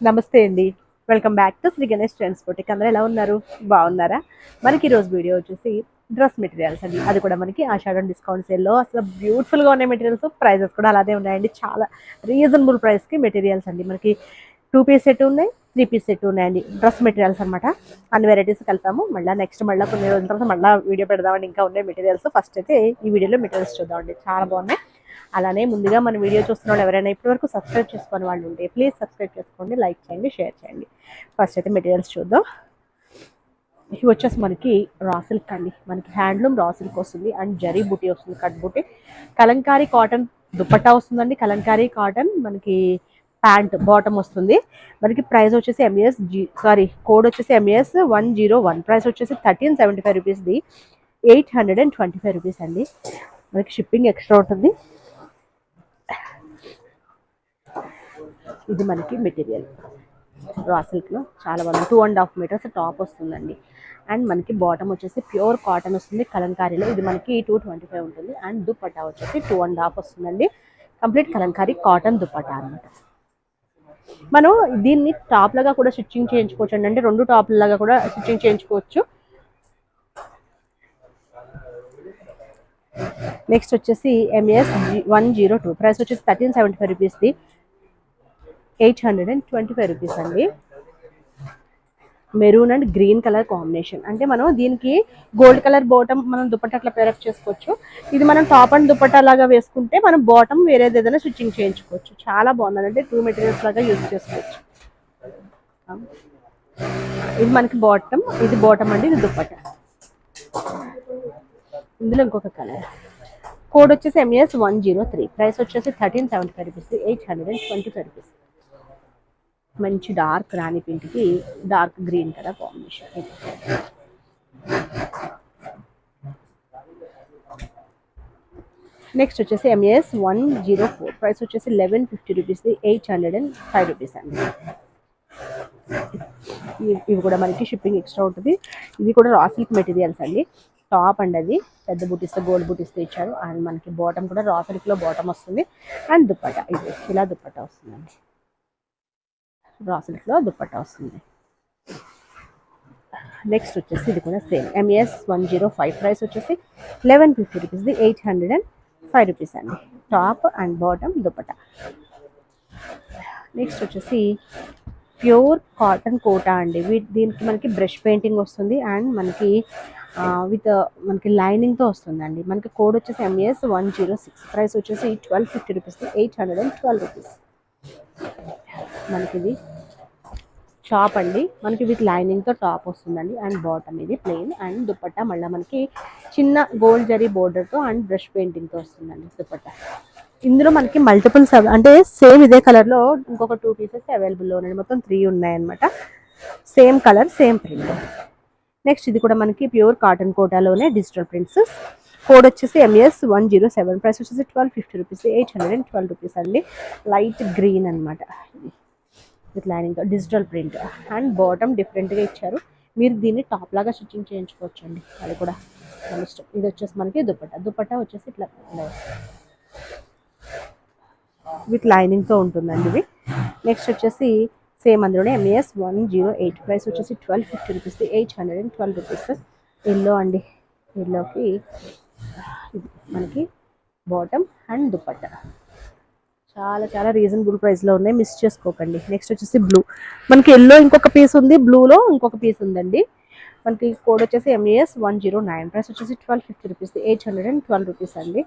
నమస్తే అండి. Welcome back to Sri Ganesh trends boutique. అందరూ ఎలా ఉన్నారు? బాగున్నారా? మనకి ఈరోజు వీడియో వచ్చేసి డ్రెస్ మెటీరియల్స్ అండి. అది కూడా మనకి ఆషాఢం డిస్కౌంట్ సేల్‌లో అసలు బ్యూటిఫుల్‌గా ఉన్నాయి మెటీరియల్స్. ప్రైజెస్ కూడా అలానే ఉన్నాయండి. చాలా రీజనబుల్ ప్రైస్‌కి మెటీరియల్స్ అండి. మనకి 2 పీస్ సెట్ ఉన్నాయి, 3 పీస్ సెట్ ఉన్నాయండి. డ్రెస్ మెటీరియల్స్ అనమాట. అన్ని వెరైటీస్ కలిపాము. మళ్ళా కొన్ని రోజుల తర్వాత మళ్ళా వీడియో పెడదామండి. ఇంకా ఉన్నాయి మెటీరియల్స్. ఫస్ట్ అయితే ఈ వీడియోలో మెటీరియల్స్ చూద్దామండి. చాలా బాగున్నాయి. అలానే ముందుగా మన వీడియో చూస్తున్న వాళ్ళు ఎవరైనా ఇప్పటివరకు సబ్స్క్రైబ్ చేసుకుని వాళ్ళు ఉంటే ప్లీజ్ సబ్స్క్రైబ్ చేసుకోండి, లైక్ చేయండి, షేర్ చేయండి. ఫస్ట్ అయితే మెటీరియల్స్ చూద్దాం. ఇవి వచ్చేసి మనకి రా సిల్క్ అండి. మనకి హ్యాండ్లూమ్ రా సిల్క్ వస్తుంది అండ్ జరీ బూటీ వస్తుంది, కట్ బూటీ. కలంకారీ కాటన్ దుపట్టా వస్తుందండి. కలంకారీ కాటన్ మనకి ప్యాంట్ బాటమ్ వస్తుంది. మనకి ప్రైస్ వచ్చేసి కోడ్ వచ్చేసి MES101. ప్రైస్ వచ్చేసి 1375 రూపీస్ది, 825 రూపీస్ అండి. మనకి షిప్పింగ్ ఎక్స్ట్రా ఉంటుంది. ఇది మనకి మెటీరియల్ రా సిల్క్లో చాలా బాగుంది. 2.5 మీటర్స్ టాప్ వస్తుందండి. అండ్ మనకి బాటమ్ వచ్చేసి ప్యూర్ కాటన్ వస్తుంది కలంకారీలో. ఇది మనకి 225 ఉంటుంది. అండ్ దుపట్టా వచ్చేసి 2.5 వస్తుందండి. కంప్లీట్ కలంకారీ కాటన్ దుపట్టా అనమాట. మనం దీన్ని టాప్ లాగా కూడా స్టిచ్చింగ్ చేయించుకోవచ్చు అండి. అంటే 2 టాప్ లాగా కూడా స్టిచ్చింగ్ చేయించుకోవచ్చు. నెక్స్ట్ వచ్చేసి MES102. ప్రైస్ వచ్చేసి 1375 రూపీస్ది, 825 రూపీస్ అండి. Maroon and green colour combination. అంటే మనం దీనికి గోల్డ్ కలర్ బాటమ్ మనం దుపట్టా అట్లా పేరప్ చేసుకోవచ్చు. ఇది మనం టాప్ అండ్ దుపట్టా లాగా వేసుకుంటే మనం బాటమ్ వేరేది ఏదైనా స్టిచ్చింగ్ చేయించుకోవచ్చు. చాలా బాగుంది. అంటే 2 మెటీరియల్స్ లాగా యూజ్ చేసుకోవచ్చు. ఇది మనకి బాటమ్, ఇది బాటమ్ అండి, ఇది దుపట్టా. ఇందులో ఇంకొక కలర్. కోడ్ వచ్చేసి MES103. ప్రైస్ వచ్చేసి 1375 రూపీస్, 825 రూపీస్. మంచి డార్క్ రాణి పింక్కి dark green colour combination. Next వచ్చేసి MES104. ప్రైస్ వచ్చేసి 1150 రూపీస్, 805 రూపీస్ అండి. ఇవి కూడా మనకి షిప్పింగ్ ఎక్స్ట్రా ఉంటుంది. ఇది కూడా రా సిల్క్ మెటీరియల్స్ అండి. టాప్ అండి అది పెద్ద బుటీస్తో గోల్డ్ బుటీస్తో ఇచ్చారు. అండ్ మనకి బాటమ్ కూడా రా సిల్క్లో బాటమ్ వస్తుంది. అండ్ దుపట్టా ఇది ఇలా దుపట్టా వస్తుందండి. రా సిల్క్లో దుపట్టా వస్తుంది. నెక్స్ట్ వచ్చేసి ఇది కూడా సేమ్ MES105. ప్రైస్ వచ్చేసి 1150 రూపీస్ది, 805 రూపీస్ అండి. Top and bottom dupatta. Next వచ్చేసి ప్యూర్ కాటన్ కోటా అండి. దీనికి మనకి బ్రష్ పెయింటింగ్ వస్తుంది. అండ్ మనకి మనకి లైనింగ్తో వస్తుందండి. మనకి కోడ్ వచ్చేసి MES106. ప్రైస్ వచ్చేసి 1250 రూపీస్, 812 రూపీస్. మనకి ఇది టాప్ అండి. మనకి విత్ లైనింగ్తో టాప్ వస్తుందండి. అండ్ బాటమ్ ఇది ప్లెయిన్. అండ్ దుపట్టా మళ్ళీ మనకి చిన్న గోల్డ్ జరీ బోర్డర్తో అండ్ బ్రష్ పెయింటింగ్తో వస్తుందండి దుపట్టా. ఇందులో మనకి మల్టిపుల్స్ అంటే సేమ్ ఇదే కలర్లో ఇంకొక 2 పీసెస్ అవైలబుల్లో ఉన్నాయి. మొత్తం 3 ఉన్నాయన్నమాట. Same colour same print. Next ఇది కూడా మనకి ప్యూర్ కాటన్ కోటాలోనే డిజిటల్ ప్రింట్స్. కోడ్ వచ్చేసి MES107. ప్రైస్ వచ్చేసి 1250 రూపీస్, 812 రూపీస్ అండి. లైట్ గ్రీన్ అనమాట. With lining digital print. And bottom డిఫరెంట్గా ఇచ్చారు. మీరు దీన్ని టాప్ లాగా స్టిచ్చింగ్ చేయించుకోవచ్చు అండి. అది కూడా మన ఇష్టం. ఇది వచ్చేసి మనకి దుపట్టా వచ్చేసి ఇట్లా విత్ లైనింగ్తో ఉంటుందండి ఇది. నెక్స్ట్ వచ్చేసి సేమ్ అందులోనే MES108. ప్రైస్ వచ్చేసి 1250 రూపీస్, 812 రూపీస్. ఎల్లో అండి. ఎల్లోకి మనకి బాటమ్ అండ్ దుపట్టా చాలా చాలా రీజనబుల్ ప్రైస్లో ఉన్నాయి. మిస్ చేసుకోకండి. నెక్స్ట్ వచ్చేసి బ్లూ. మనకి ఎల్లో ఇంకొక పీస్ ఉంది, బ్లూలో ఇంకొక పీస్ ఉందండి. మనకి కోడ్ వచ్చేసి MES109. ప్రైస్ వచ్చేసి 1250 రూపీస్, 812 రూపీస్ అండి.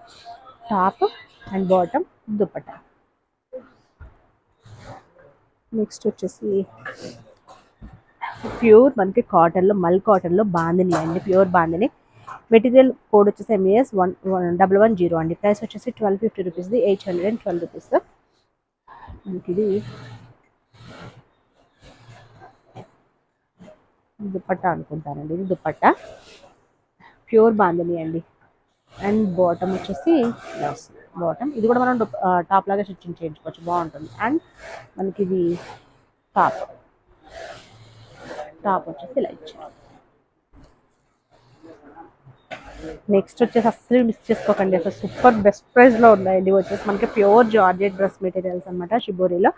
Top and bottom dupatta. Next వచ్చేసి ప్యూర్ మనకి కాటన్లో మల్ కాటన్లో బాందిని అండి. ప్యూర్ బాందిని. మెటీరియల్ కోడ్ వచ్చేసి MES110 అండి. ప్రైస్ వచ్చేసి 1250 రూపీస్ది, 812 రూపీస్. మనకి ఇది దుపట్టా అనుకుంటానండి. ఇది దుపట్టా ప్యూర్ బాందిని అండి. అండ్ బాటమ్ వచ్చేసి బాటమ్ ఇది కూడా మనం టాప్ లాగా స్టిచ్చింగ్ చేయించుకోవచ్చు, బాగుంటుంది. అండ్ మనకి ఇది టాప్ వచ్చేసి ఇలా ఇచ్చారు. నెక్స్ట్ వచ్చేసి అస్సలు మిస్ చేసుకోకండి, అసలు సూపర్ బెస్ట్ ప్రైస్లో ఉన్నాయండి. వచ్చేసి మనకి ప్యూర్ జార్జెట్ డ్రెస్ మెటీరియల్స్ అనమాట షిబోరిలో.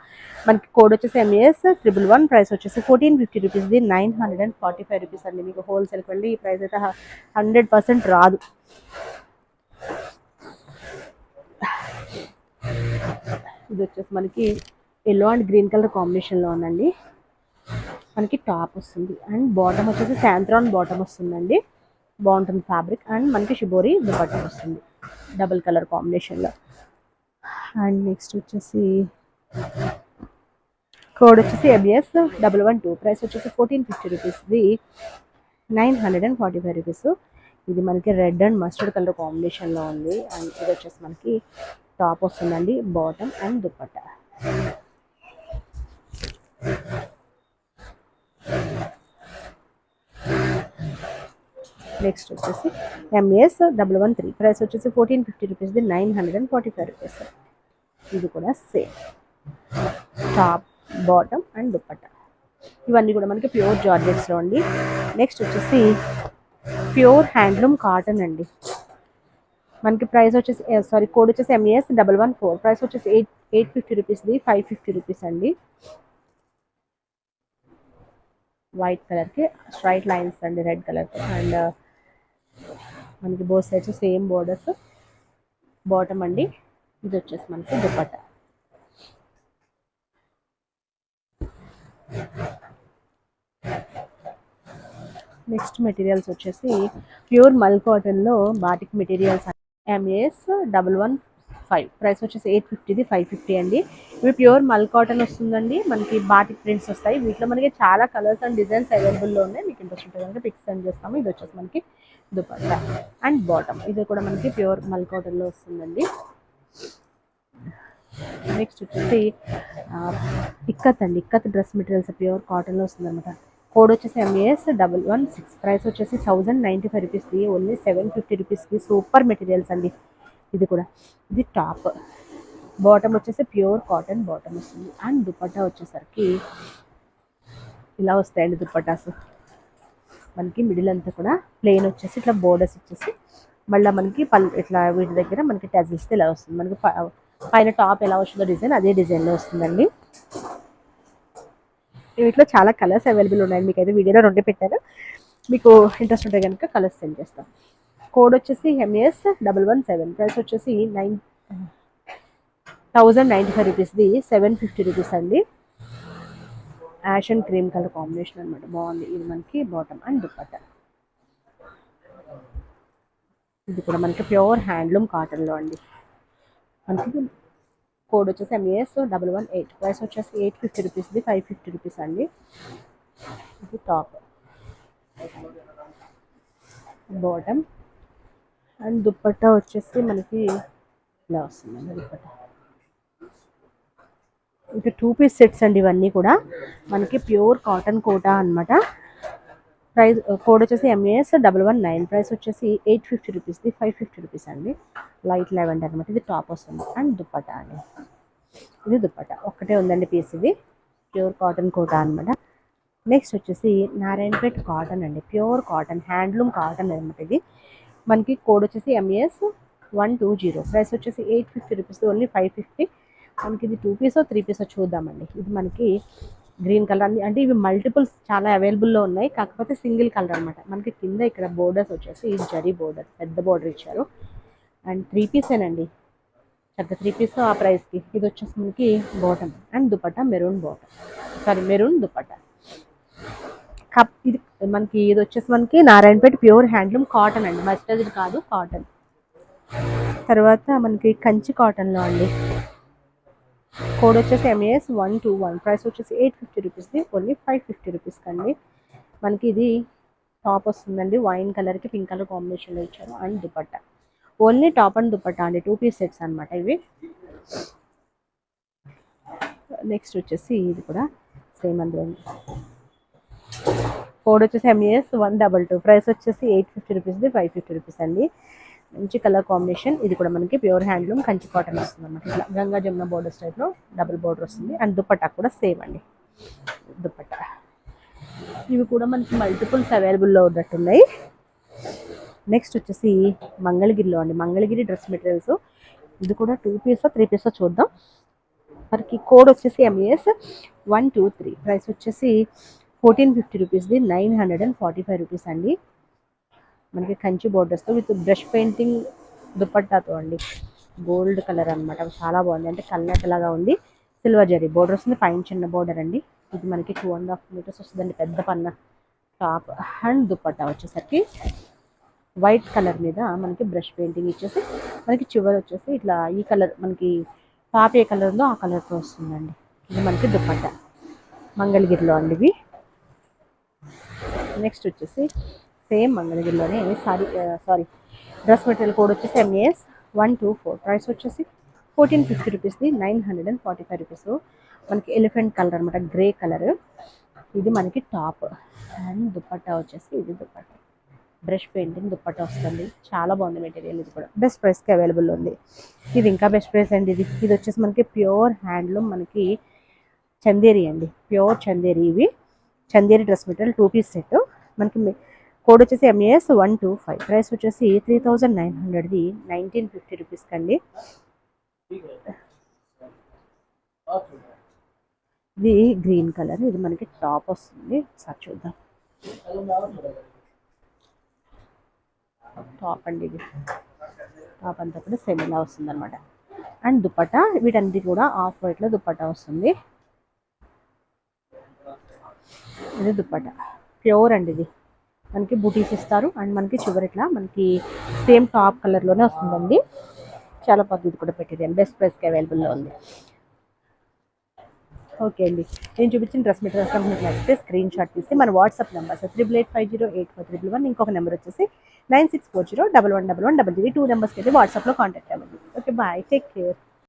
మనకి కోడ్ వచ్చేసి MES111, ప్రైస్ వచ్చేసి 1450 రూపీస్ది, 945 రూపీస్ అండి. మీకు హోల్సేల్కి వెళ్ళి ఈ ప్రైస్ అయితే 100% రాదు. ఇది వచ్చేసి మనకి ఎల్లో అండ్ గ్రీన్ కలర్ కాంబినేషన్లో ఉందండి. మనకి టాప్ వస్తుంది అండ్ బాటమ్ వచ్చేసి శాంత్రాన్ బాటమ్ వస్తుందండి. బాగుంటుంది ఫ్యాబ్రిక్. అండ్ మనకి షిబోరి దుపట్టా వస్తుంది డబుల్ కలర్ కాంబినేషన్లో. అండ్ నెక్స్ట్ వచ్చేసి కోడ్ వచ్చేసి MES112, ప్రైస్ వచ్చేసి 1450 రూపీస్ది, 945 రూపీస్. ఇది మనకి రెడ్ అండ్ మస్టర్డ్ కలర్ కాంబినేషన్లో ఉంది. అండ్ ఇది వచ్చేసి మనకి టాప్ వస్తుందండి, బాటమ్ అండ్ దుపట్టా. నెక్స్ట్ వచ్చేసి MES113, ప్రైస్ వచ్చేసి 1450 రూపీస్ది, 945 రూపీస్. ఇది కూడా same top, bottom and dupatta. ఇవన్నీ కూడా మనకి ప్యూర్ జార్జెట్స్లో అండి. నెక్స్ట్ వచ్చేసి ప్యూర్ హ్యాండ్లూమ్ కాటన్ అండి. మనకి ప్రైస్ వచ్చేసి కోడ్ వచ్చేసి MES114, ప్రైస్ వచ్చేసి 850 రూపీస్ది, 550 రూపీస్ అండి. వైట్ కలర్కి స్ట్రైట్ లైన్స్ అండి, రెడ్ కలర్కి. అండ్ మనకి both sides same borders, bottom అండి. ఇది వచ్చేసి మనకి దుపట్టా. నెక్స్ట్ మెటీరియల్స్ వచ్చేసి ప్యూర్ మల్ కాటన్లో బాటిక్ మెటీరియల్స్. MES115, ప్రైస్ వచ్చేసి 850ది, 550 అండి. ఇవి ప్యూర్ మల్ కాటన్ వస్తుందండి. మనకి బాటిక్ ప్రింట్స్ వస్తాయి. వీటిలో మనకి చాలా కలర్స్ అండ్ డిజైన్స్ అవైలబుల్లో ఉన్నాయి. మీకు ఇంట్రెస్ట్ ఉంటే కనుక పిక్స్ సెండ్ చేస్తాము. ఇది వచ్చేసి మనకి దుపట్టా అండ్ బాటమ్. ఇది కూడా మనకి ప్యూర్ మల్ కాటన్లో వస్తుందండి. నెక్స్ట్ వచ్చేసి ఇక్కత్ అండి. ఇక్కత్ డ్రెస్ మెటీరియల్స్ ప్యూర్ కాటన్లో వస్తుంది అనమాట. కోడ్ వచ్చేసి MES116, ప్రైస్ వచ్చేసి 1095 రూపీస్ది, ఓన్లీ 750 రూపీస్కి. సూపర్ మెటీరియల్స్ అండి. ఇది కూడా ఇది టాప్, బాటమ్ వచ్చేసి ప్యూర్ కాటన్ బాటమ్ వస్తుంది. అండ్ దుపట్టా వచ్చేసరికి ఇలా వస్తాయండి దుపట్టాస్. మనకి మిడిల్ అంతా కూడా ప్లెయిన్ వచ్చేసి ఇట్లా బోర్డర్స్ ఇచ్చేసి మళ్ళీ మనకి ఇట్లా వీటి దగ్గర మనకి టజిల్స్ ఇలా వస్తుంది. మనకి పైన టాప్ ఎలా వస్తుందో డిజైన్ అదే డిజైన్లో వస్తుందండి. వీటిలో చాలా కలర్స్ అవైలబుల్ ఉన్నాయి. మీకు అయితే వీడియోలో 2 పెట్టారు. మీకు ఇంట్రెస్ట్ ఉంటే కనుక కలర్స్ సెండ్ చేస్తాం. కోడ్ వచ్చేసి MES117, ప్రైస్ వచ్చేసి 1095 రూపీస్ది, 750 రూపీస్ అండి. Ash and cream colour combination అనమాట, బాగుంది. ఇది మనకి బాటమ్ అండ్ దుపట్టా. ఇది కూడా మనకి ప్యూర్ హ్యాండ్లూమ్ కాటన్లో అండి. మనకి కోడ్ వచ్చేసి MES118, ప్రైస్ వచ్చేసి 850 రూపీస్ది, 550 రూపీస్ అండి. ఇది టాప్, బాటమ్ అండ్ దుపట్టా వచ్చేసి మనకి ఇలా వస్తుందండి దుపట్టా. ఇంకా 2 పీస్ సెట్స్ అండి. ఇవన్నీ కూడా మనకి ప్యూర్ కాటన్ కోటా అనమాట. ప్రైస్ కోడ్ వచ్చేసి MES119, ప్రైస్ వచ్చేసి 850 రూపీస్ది, 550 రూపీస్ అండి. లైట్ లెవెండర్ అనమాట. ఇది టాప్ వస్తుంది అండ్ దుపట్టా అండి. ఇది దుపట్టా ఒక్కటే ఉందండి పీస్. ఇది ప్యూర్ కాటన్ కోటా అనమాట. నెక్స్ట్ వచ్చేసి నారాయణపేట్ కాటన్ అండి. ప్యూర్ కాటన్ హ్యాండ్లూమ్ కాటన్ అనమాట. ఇది మనకి కోడ్ వచ్చేసి MES120, ప్రైస్ వచ్చేసి 850 రూపీస్, ఓన్లీ 550. మనకి ఇది 2 పీసో 3 పీసో చూద్దామండి. ఇది మనకి గ్రీన్ కలర్ అండి. అంటే ఇవి మల్టిపుల్స్ చాలా అవైలబుల్లో ఉన్నాయి, కాకపోతే సింగిల్ కలర్ అనమాట. మనకి కింద ఇక్కడ బోర్డర్స్ వచ్చేసి జరీ బోర్డర్, పెద్ద బోర్డర్ ఇచ్చారు. అండ్ 3 పీసేనండి, చక్కగా 3 పీస్ ఆ ప్రైస్కి. ఇది వచ్చేసి మనకి bottom and dupatta maroon maroon dupatta. ఇది మనకి ఇది వచ్చేసి మనకి నారాయణపేట ప్యూర్ హ్యాండ్లూమ్ కాటన్ అండి, మస్టర్డ్ కాదు కాటన్. తర్వాత మనకి కంచి కాటన్లో అండి. కోడ్ వచ్చేసి MES121, ప్రైస్ వచ్చేసి 850 రూపీస్ది, ఓన్లీ 550 రూపీస్కి అండి. మనకి ఇది టాప్ వస్తుందండి, వైన్ కలర్కి పింక్ కలర్ కాంబినేషన్లో ఇచ్చారు. And dupatta only top and dupatta అండి. 2 పీస్ సెట్స్ అనమాట ఇవి. నెక్స్ట్ వచ్చేసి ఇది కూడా సేమ్ అందులో. కోడ్ వచ్చేసి MES122, ప్రైస్ వచ్చేసి 850 రూపీస్ది, 550 రూపీస్ అండి. మంచి కలర్ కాంబినేషన్. ఇది కూడా మనకి ప్యూర్ హ్యాండ్లూమ్ కంచి కాటన్ వస్తుంది అనమాట. ఇట్లా గంగా జమున బోర్డర్స్ టైప్లో డబుల్ బోర్డర్ వస్తుంది. అండ్ దుపట్టా కూడా సేమ్ అండి దుపట్టా. ఇవి కూడా మనకి మల్టిపుల్స్ అవైలబుల్లో ఉన్నట్టున్నాయి. నెక్స్ట్ వచ్చేసి మంగళగిరిలో అండి, మంగళగిరి డ్రెస్ మెటీరియల్స్. ఇది కూడా 2 పీస్ 3 పీస్ చూద్దాం. మనకి కోడ్ వచ్చేసి ఎంఎస్ 123. ప్రైస్ వచ్చేసి 1450 రూపీస్ది, 945 రూపీస్ అండి. మనకి కంచి బోర్డర్స్తో విత్ బ్రష్ పెయింటింగ్ దుపట్టాతో అండి. గోల్డ్ కలర్ అనమాట, చాలా బాగుంది. అంటే కల్నెట్ లాగా ఉంది, సిల్వర్ జరీ బోర్డర్ వస్తుంది, పైన చిన్న బోర్డర్ అండి. ఇది మనకి 2.5 మీటర్స్ వస్తుందండి, పెద్ద పన్న టాప్. అండ్ దుపట్టా వచ్చేసరికి వైట్ కలర్ మీద మనకి బ్రష్ పెయింటింగ్ ఇచ్చేసి, మనకి చివరి వచ్చేసి ఇట్లా ఈ కలర్, మనకి టాప్ ఏ కలర్ ఉందో ఆ కలర్తో వస్తుందండి. ఇది మనకి దుపట్టా మంగళగిరిలో అండి ఇవి. నెక్స్ట్ వచ్చేసి సేమ్ మంగళగిరిలోనే సారీ డ్రెస్ మెటీరియల్ కోడ్ వచ్చేసి ఎంఏఎస్ 124. ప్రైస్ వచ్చేసి 1450 రూపీస్ది, 945 రూపీస్. మనకి ఎలిఫెంట్ కలర్ అనమాట, గ్రే కలర్. ఇది మనకి టాప్. అండ్ దుపట్టా వచ్చేసి ఇది దుపట్టా, బ్రష్ పెయింటింగ్ దుపట్టా వస్తుంది. చాలా బాగుంది మెటీరియల్. ఇది కూడా బెస్ట్ ప్రైస్కి అవైలబుల్ ఉంది. ఇది ఇంకా బెస్ట్ ప్రైస్ అండి. ఇది వచ్చేసి మనకి ప్యూర్ హ్యాండ్లూమ్, మనకి చందేరి అండి, ప్యూర్ చందేరి. ఇవి Chanderi dress material 2 piece set. మనకి కోడ్ వచ్చేసి ఎంఏఎస్ 125. ప్రైస్ వచ్చేసి 3900ది, 1950 రూపీస్కి అండి. ఇది గ్రీన్ కలర్, ఇది మనకి టాప్ వస్తుంది. ఒకసారి చూద్దాం. టాప్ అండి, ఇది టాప్ అంతా కూడా సెమీలా వస్తుంది అనమాట. అండ్ దుపట్టా వీటన్నిటి కూడా ఆఫ్ వైట్లో దుపట్టా వస్తుంది. ఇది దుపట్టా ప్యూర్ అండి. ఇది మనకి బూటీస్ ఇస్తారు. అండ్ మనకి చివరి ఇట్లా మనకి సేమ్ టాప్ కలర్లోనే వస్తుందండి. చాలా పద్ధతి కూడా పెట్టింది, బెస్ట్ ప్రైస్కి అవైలబుల్లో ఉంది. ఓకే అండి, నేను చూపించిన డ్రెస్ మెటీరియల్స్ మీకు నచ్చితే స్క్రీన్ షాట్ తీసి మన వాట్సాప్ నెంబర్స్ 88508431, ఇంకొక నెంబర్ వచ్చేసి 9640111100. 2 నెంబర్స్కి అయితే వాట్సాప్లో కాంటాక్ట్ అవ్వండి. Okay, bye, take care.